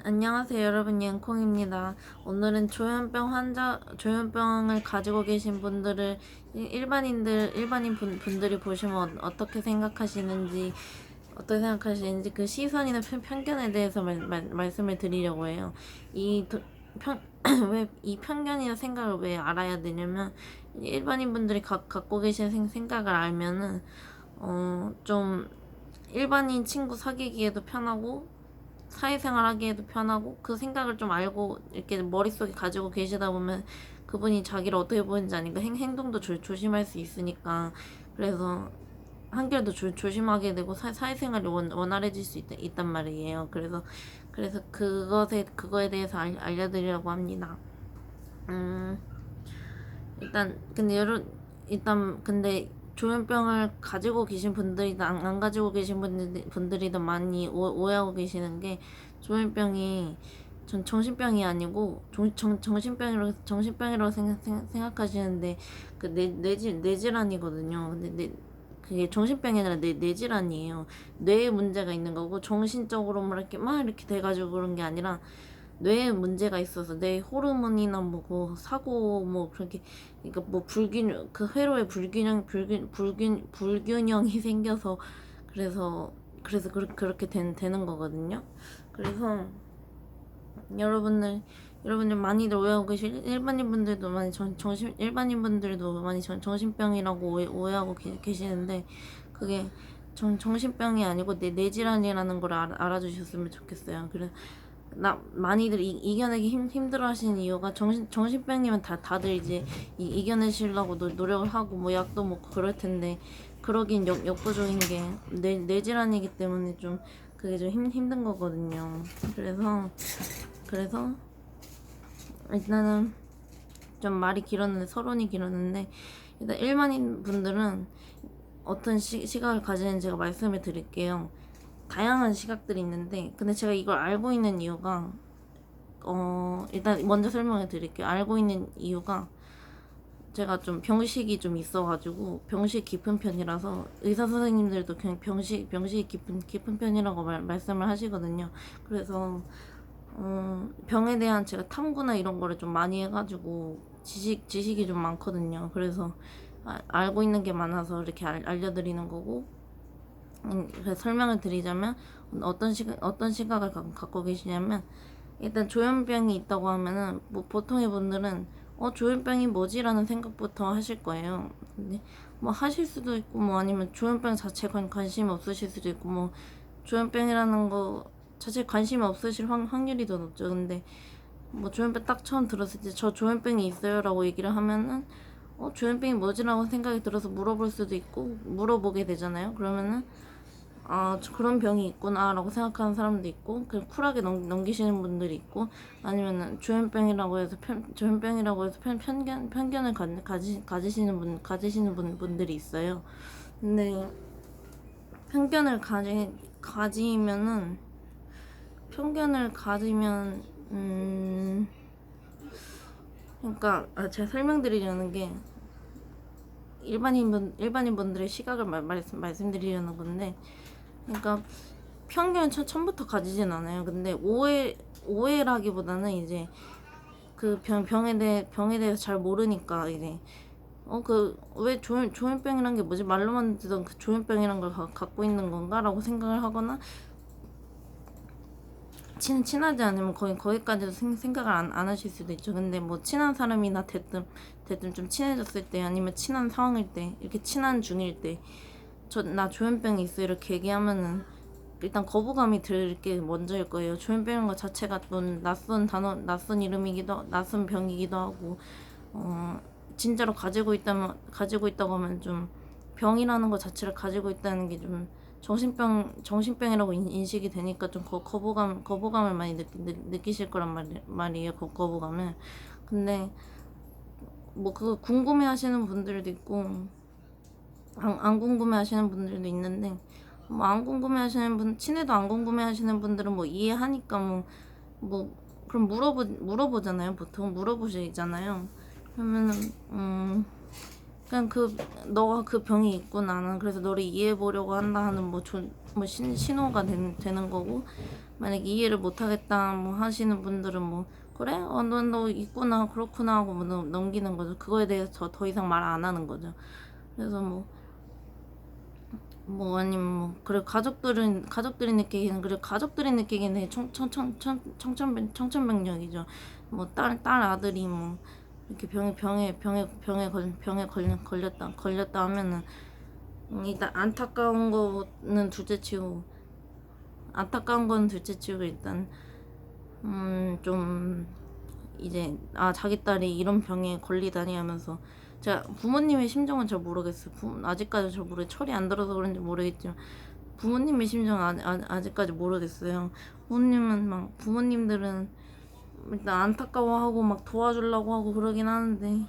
안녕하세요 여러분, 옌콩입니다. 오늘은 조현병을 가지고 계신 분들을 일반인 분들이 보시면 어떻게 생각하시는지 그 시선이나 편견에 대해서 말씀을 드리려고 해요. 왜 이 편견이나 생각을 왜 알아야 되냐면, 일반인 분들이 갖고 계신 생각을 알면은 좀 일반인 친구 사귀기에도 편하고 사회생활 하기에도 편하고, 그 생각을 좀 알고 이렇게 머릿속에 가지고 계시다 보면 그분이 자기를 어떻게 보는지 아니까 행동도 조심할 수 있으니까, 그래서 한결 더 조심하게 되고 사회생활이 원활해질 수 있단 말이에요. 그래서 그거에 대해서 알려드리려고 합니다. 음, 일단 근데 조현병을 가지고 계신 분들이든 안 가지고 계신 분들이든 많이 오해하고 계시는 게, 조현병이 정신병이 아니고 정신병이라고 생각하시는데, 그 뇌질환이거든요. 근데 그게 정신병이 아니라 뇌질환이에요. 뇌에 문제가 있는 거고, 정신적으로 막 이렇게 돼가지고 그런 게 아니라 뇌에 문제가 있어서 뇌 호르몬이나 뭐 사고 뭐 그렇게, 그러니까 뭐 불균형, 그 회로에 불균형이 생겨서, 그래서 그렇게 되는 거거든요. 그래서 여러분들 여러분들 많이들 오해하고 계실, 일반인 분들도 많이 정신병이라고 오해하고 계시는데, 그게 정신병이 아니고 뇌질환이라는 걸 알아주셨으면 좋겠어요. 많이들 이겨내기 힘들어 하시는 이유가, 정신병이면 다들 이제 이겨내시려고 노력을 하고 뭐 약도 먹고 그럴 텐데, 그러긴 역부족인 게 뇌질환이기 때문에 좀 그게 좀 힘든 거거든요. 그래서 일단은 좀 서론이 길었는데, 일단 일반인 분들은 어떤 시각을 가지는지 제가 말씀을 드릴게요. 다양한 시각들이 있는데, 근데 제가 이걸 알고 있는 이유가, 일단 먼저 설명해 드릴게요. 알고 있는 이유가, 제가 좀 병식이 좀 있어가지고 병식 깊은 편이라서, 의사 선생님들도 그냥 병식이 깊은 편이라고 말씀을 하시거든요. 그래서 병에 대한 제가 탐구나 이런 거를 좀 많이 해가지고 지식이 좀 많거든요. 그래서 알고 있는 게 많아서 이렇게 알려드리는 거고, 설명을 드리자면, 어떤 시각을 갖고 계시냐면, 일단 조현병이 있다고 하면은 뭐 보통의 분들은 조현병이 뭐지라는 생각부터 하실 거예요. 근데 뭐 하실 수도 있고, 뭐 아니면 조현병 자체에 관심이 없으실 수도 있고, 뭐 조현병이라는 거 자체에 관심이 없으실 확률이 더 높죠. 근데 뭐 조현병 딱 처음 들었을 때 저 조현병이 있어요라고 얘기를 하면은, 조현병이 뭐지라고 생각이 들어서 물어볼 수도 있고, 물어보게 되잖아요. 그러면은 그런 병이 있구나라고 생각하는 사람도 있고, 그냥 쿨하게 넘기시는 분들이 있고, 아니면은 조현병이라고 해서 편견을 가지시는 분들이 있어요. 근데 편견을 가지면은 편견을 가지면 그러니까 제가 설명드리려는 게, 일반인 분들의 시각을 말씀드리려는 건데, 그러니까 편견은 처음부터 가지진 않아요. 근데 오해라기보다는 이제 그 병에 대해서 잘 모르니까, 이제 왜 조현병이란 게 뭐지, 말로만 듣던 그 조현병이란 걸 갖고 있는 건가라고 생각을 하거나, 친하지 않으면 거기까지도 생각을 안 하실 수도 있죠. 근데 뭐 친한 사람이나 대뜸 좀 친해졌을 때, 아니면 친한 상황일 때, 이렇게 친한 중일 때, 나 조현병이 있어 이렇게 얘기하면은 일단 거부감이 들 게 먼저일 거예요. 조현병인 것 자체가 좀 낯선 낯선 병이기도 하고, 진짜로 가지고 있다고 하면, 좀 병이라는 것 자체를 가지고 있다는 게 좀 정신병이라고 인식이 되니까, 좀 거부감을 많이 느끼실 거란 말이에요. 거부감을. 근데 뭐 그거 궁금해 하시는 분들도 있고, 안 궁금해 하시는 분들도 있는데, 뭐 안 궁금해 하시는 친해도 안 궁금해 하시는 분들은 뭐 이해하니까, 그럼 물어보잖아요. 보통 물어보시잖아요. 그러면은 그냥 너가 그 병이 있고, 나는 그래서 너를 이해해 보려고 한다 하는, 뭐 신호가 되는 거고, 만약 이해를 못하겠다 뭐 하시는 분들은 뭐 그래 너 있구나 그렇구나 하고 뭐 넘기는 거죠. 그거에 대해서 더 이상 말 안 하는 거죠. 그래서 뭐 아니면 뭐 그래 가족들이 느끼기는 그래 가족들이 느끼기는 청천벽력이죠. 뭐 딸 아들이 뭐 이렇게 병에 걸렸다 하면은 일단 안타까운 거는 둘째치고 일단 좀 이제 자기 딸이 이런 병에 걸리다니 하면서, 제가 부모님의 심정은 잘 모르겠어요. 아직까지 잘 모르겠어요. 철이 안 들어서 그런지 모르겠지만 부모님의 심정은 아직까지 모르겠어요. 부모님들은 일단 안타까워하고 막 도와주려고 하고 그러긴 하는데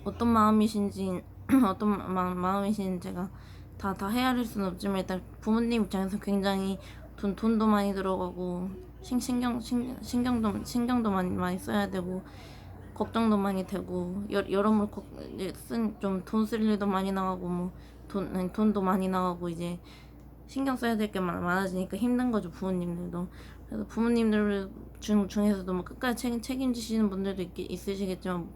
어떤 마음이신지 어떤 마음이신지 제가 다 헤아릴 수는 없지만 일단 부모님 입장에서 굉장히 돈도 많이 들어가고 신경도 많이 써야 되고 걱정도 많이 되고 여러모로 좀 돈 쓸 일도 많이 나가고 뭐 돈도 많이 나가고 이제 신경 써야 될 게 많아지니까 힘든 거죠, 부모님들도. 그래서 부모님들 중에서도 뭐 끝까지 책임지시는 분들도 있으시겠지만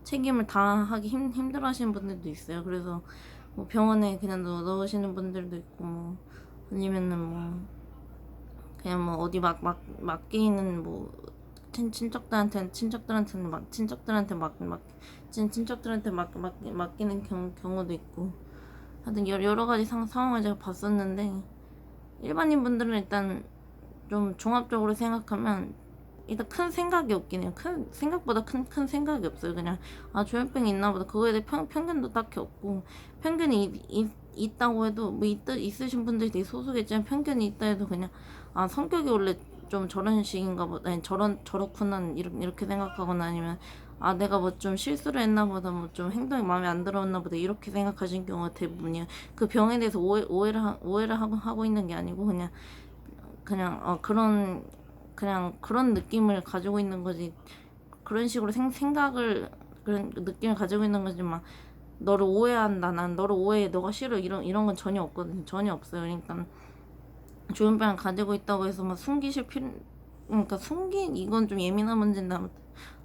책임을 다 하기 힘들어 하시는 분들도 있어요. 그래서 뭐 병원에 그냥 넣으시는 분들도 있고 뭐 아니면은 뭐 그냥 뭐 어디 맡기는 뭐 친척들한테 맡기는 경우도 있고, 하여튼 여러 가지 상황을 제가 봤었는데, 일반인 분들은 일단 좀 종합적으로 생각하면 일단 큰 생각이 없긴 해요. 생각보다 큰 생각이 없어요. 그냥 조현병이 있나 보다, 그거에 대해 편견도 딱히 없고, 편견이 있다고 해도 뭐 있으신 분들이 되게 소수겠지만 편견이 있다 해도 그냥 성격이 원래 좀 저런 식인가 보다, 아니 저렇구나 이렇게 생각하거나, 아니면 내가 뭐 좀 실수를 했나 보다, 뭐 좀 행동이 마음에 안 들었나 보다 이렇게 생각하시는 경우가 대부분이에요. 그 병에 대해서 오해를 하고 있는 게 아니고 그냥 그런 느낌을 가지고 있는 거지, 그런 식으로 생각을 그런 느낌을 가지고 있는 거지, 막 너를 오해한다, 난 너를 오해해, 너가 싫어, 이런 건 전혀 없거든요. 전혀 없어요. 그러니까 조현병을 가지고 있다고 해서 막 그러니까 이건 좀 예민한 문제인데,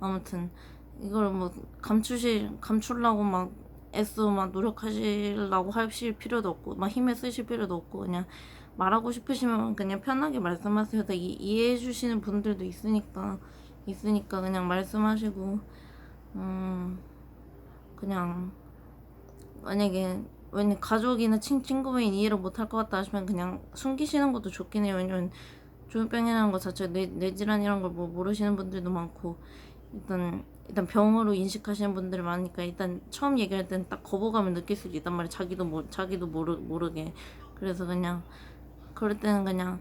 아무튼 이걸 뭐 감추려고 막 애써 막 노력하시려고 하실 필요도 없고 막 힘에 쓰실 필요도 없고, 그냥 말하고 싶으시면 그냥 편하게 말씀하세요. 다 이해해 주시는 분들도 있으니까 그냥 말씀하시고, 그냥 만약에 가족이나 친구분이 이해를 못할 것 같다 하시면 그냥 숨기시는 것도 좋긴 해요. 왜냐면 조현병이라는 것 자체가 뇌질환이란 걸 뭐 모르시는 분들도 많고, 일단 병으로 인식하시는 분들이 많으니까 일단 처음 얘기할 때는 딱 거부감을 느낄 수도 있단 말이에요. 자기도 모르게. 그래서 그냥 그럴 때는 그냥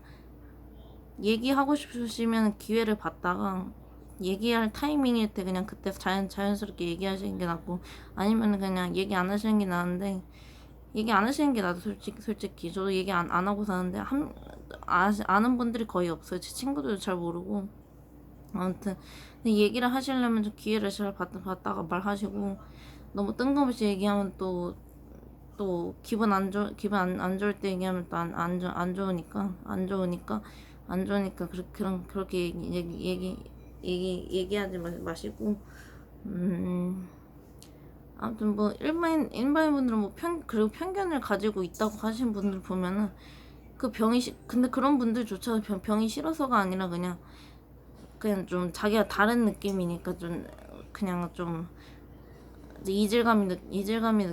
얘기하고 싶으시면 기회를 받다가 얘기할 타이밍일 때 그냥 그때 자연스럽게 얘기하시는 게 낫고, 아니면 그냥 얘기 안 하시는 게 나은데, 얘기 안 하시는 게 나도 솔직히 저도 얘기 안 하고 사는데 아는 분들이 거의 없어요. 제 친구들도 잘 모르고. 아무튼 얘기를 하시려면 좀 기회를 잘 받다가 말하시고, 너무 뜬금없이 얘기하면 또 기분 안 좋을 때 얘기하면 또 안 좋으니까 그렇게 얘기하지 마시고, 아무튼 뭐 일반인 분들은 그리고 편견을 가지고 있다고 하시는 분들 보면은 근데 그런 분들조차 병이 싫어서가 아니라 그냥 좀 자기가 다른 느낌이니까 좀 그냥 좀 이질감이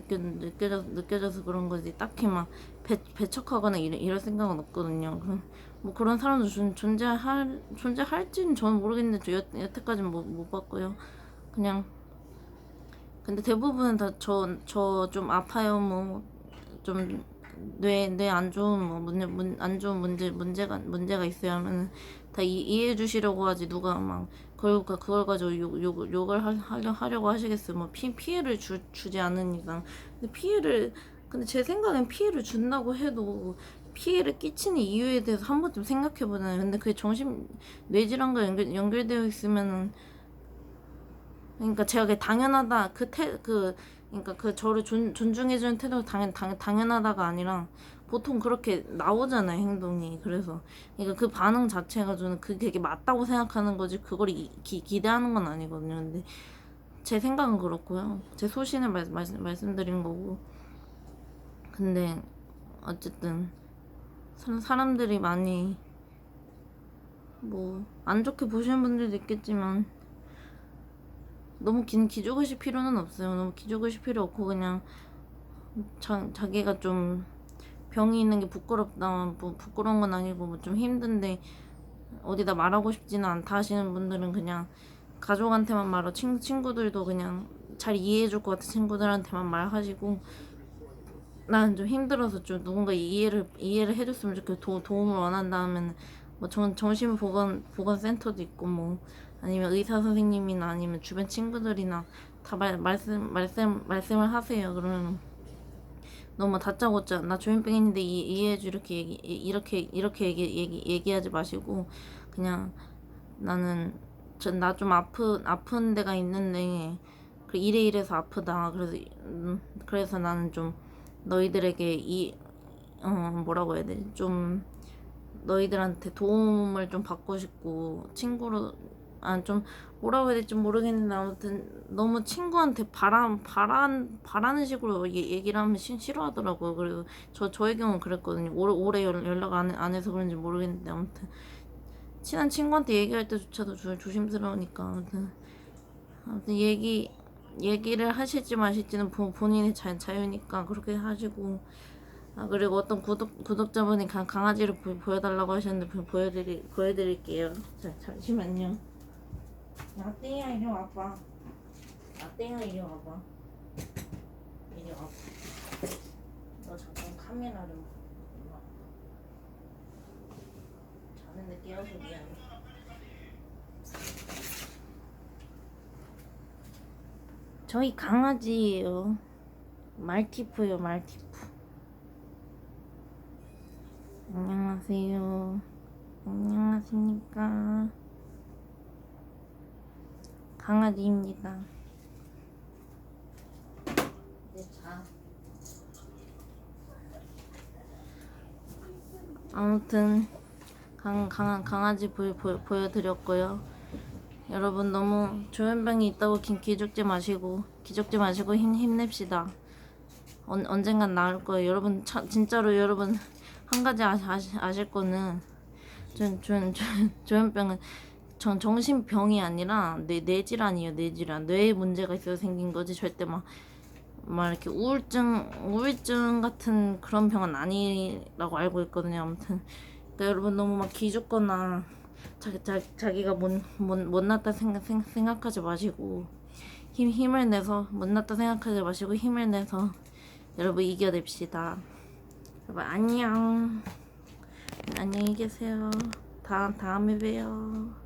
느껴져서 그런 거지, 딱히 막 배척하거나 이럴 생각은 없거든요. 뭐 그런 사람도 존재할지는 저는 모르겠는데 여태까지는 못 봤고요. 그냥 근데 대부분은 다 저 좀 아파요, 뭐 좀 뇌 안 좋은 뭐 안 좋은 문제가 있어요 하면은 다 이해해 주시려고 하지, 누가 막 그걸 가지고 욕을 하려고 하시겠어요. 뭐 피해를 주지 않은 이상. 근데 제 생각엔 피해를 준다고 해도 피해를 끼치는 이유에 대해서 한 번쯤 생각해 보잖아요. 근데 그게 뇌질환과 연결되어 있으면은, 그러니까 제가 그게 당연하다, 그러니까 그 저를 존중해주는 태도가 당연하다가 아니라 보통 그렇게 나오잖아요, 행동이. 그래서 그러니까 그 반응 자체가 저는 그게 되게 맞다고 생각하는 거지 그걸 기대하는 건 아니거든요. 근데 제 생각은 그렇고요. 제 소신을 말씀드린 거고. 근데 어쨌든 사람들이 많이 뭐 안 좋게 보시는 분들도 있겠지만 너무 기죽으실 필요는 없어요. 너무 기죽으실 필요 없고 그냥 자기가 좀 병이 있는 게 부끄럽다, 뭐 부끄러운 건 아니고 뭐 좀 힘든데 어디다 말하고 싶지는 않다 하시는 분들은 그냥 가족한테만 말하고 친구들도 그냥 잘 이해해줄 것 같은 친구들한테만 말하시고, 나는 좀 힘들어서 좀 누군가 이해를 해줬으면 좋겠고 도움을 원한다면 뭐 정신보건센터도 있고 뭐 아니면 의사 선생님이나 아니면 주변 친구들이나 다 말씀을 하세요. 그러면 너무 다짜고짜 나 조현병인데 이해해줘 이렇게 얘기하지 마시고 그냥 나는 나 좀 아픈 데가 있는데 그 이래서 아프다. 그래서 나는 좀 너희들에게 뭐라고 해야 되지? 좀 너희들한테 도움을 좀 받고 싶고 친구로 좀 뭐라고 해야 될지 모르겠는데 아무튼 너무 친구한테 바라는 식으로 얘기를 하면 싫어하더라고요. 그래서 저의 경우는 그랬거든요. 오래 연락 안 해서 그런지 모르겠는데 아무튼 친한 친구한테 얘기할 때조차도 조심스러우니까 아무튼 얘기를 하실지 마실지는 본인의 자유니까 그렇게 하시고. 그리고 어떤 구독자분이 강아지를 보여달라고 하셨는데 보여드릴게요. 잠시만요. 라떼야 이리 와봐. 라떼야 이리 와봐. 이리 와봐. 너 잠깐 카메라를 봐. 자는데 깨워서 미안해. 저희 강아지예요. 말티푸요, 말티푸. 안녕하세요. 안녕하십니까. 강아지입니다. 이제 자. 아무튼 강아지 보여드렸고요. 여러분 너무 조현병이 있다고 기죽지 마시고 힘냅시다. 언젠간 나을 거예요. 여러분 진짜로 여러분 한 가지 아실 거는 조현병은 정신병이 아니라 뇌질환이에요. 뇌질환. 뇌에 문제가 있어서 생긴 거지 절대 막 이렇게 우울증 같은 그런 병은 아니라고 알고 있거든요. 아무튼 그러니까 여러분 너무 막 기죽거나 자기가 못났다 생각하지 마시고 힘을 내서 못났다 생각하지 마시고 힘을 내서 여러분 이겨냅시다. 여러분 안녕. 안녕히 계세요. 다음에 봬요.